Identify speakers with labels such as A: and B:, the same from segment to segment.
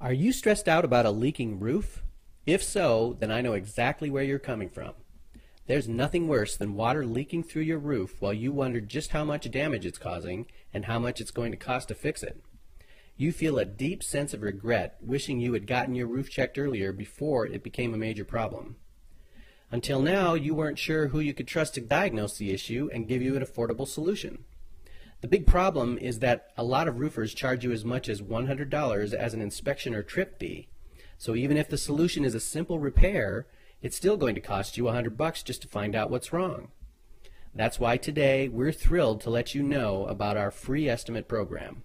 A: Are you stressed out about a leaking roof? If so, then I know exactly where you're coming from. There's nothing worse than water leaking through your roof while you wonder just how much damage it's causing and how much it's going to cost to fix it. You feel a deep sense of regret, wishing you had gotten your roof checked earlier before it became a major problem. Until now, you weren't sure who you could trust to diagnose the issue and give you an affordable solution. The big problem is that a lot of roofers charge you as much as $100 as an inspection or trip fee. So even if the solution is a simple repair, it's still going to cost you $100 just to find out what's wrong. That's why today we're thrilled to let you know about our free estimate program.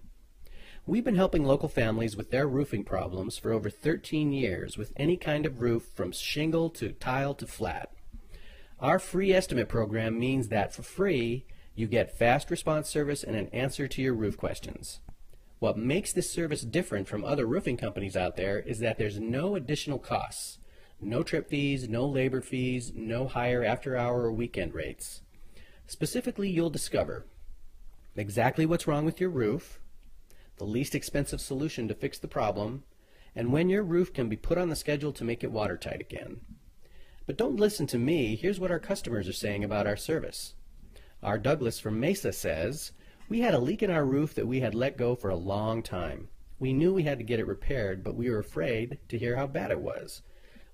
A: We've been helping local families with their roofing problems for over 13 years with any kind of roof from shingle to tile to flat. Our free estimate program means that for free, you get fast response service and an answer to your roof questions. What makes this service different from other roofing companies out there is that there's no additional costs. No trip fees, no labor fees, no higher after-hour or weekend rates. Specifically, you'll discover exactly what's wrong with your roof, the least expensive solution to fix the problem, and when your roof can be put on the schedule to make it watertight again. But don't listen to me. Here's what our customers are saying about our service. Our Douglas from Mesa says, "We had a leak in our roof that we had let go for a long time. We knew we had to get it repaired, but we were afraid to hear how bad it was.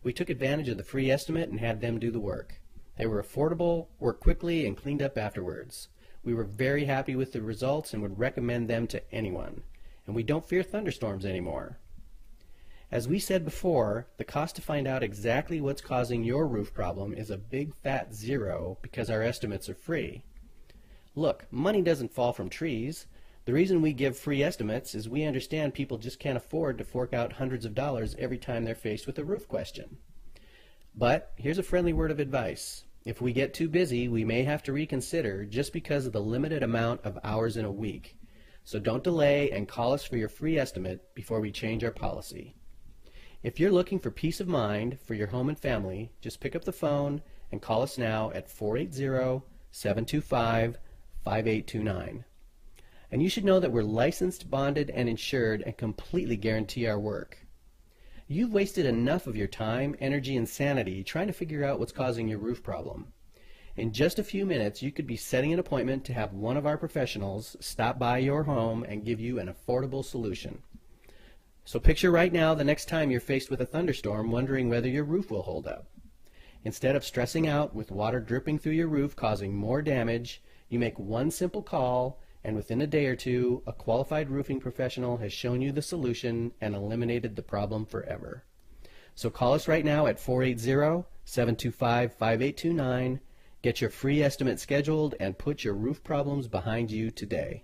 A: We took advantage of the free estimate and had them do the work. They were affordable, worked quickly, and cleaned up afterwards. We were very happy with the results and would recommend them to anyone. And we don't fear thunderstorms anymore." As we said before, the cost to find out exactly what's causing your roof problem is a big fat zero because our estimates are free. Look, money doesn't fall from trees. The reason we give free estimates is we understand people just can't afford to fork out hundreds of dollars every time they're faced with a roof question. But here's a friendly word of advice. If we get too busy, we may have to reconsider just because of the limited amount of hours in a week. So don't delay and call us for your free estimate before we change our policy. If you're looking for peace of mind for your home and family, just pick up the phone and call us now at 480-725-5829. And you should know that we're licensed, bonded, and insured and completely guarantee our work. You've wasted enough of your time, energy, and sanity trying to figure out what's causing your roof problem. In just a few minutes, you could be setting an appointment to have one of our professionals stop by your home and give you an affordable solution. So picture right now the next time you're faced with a thunderstorm wondering whether your roof will hold up. Instead of stressing out with water dripping through your roof causing more damage, you make one simple call, and within a day or two, a qualified roofing professional has shown you the solution and eliminated the problem forever. So call us right now at 480-725-5829, get your free estimate scheduled, and put your roof problems behind you today.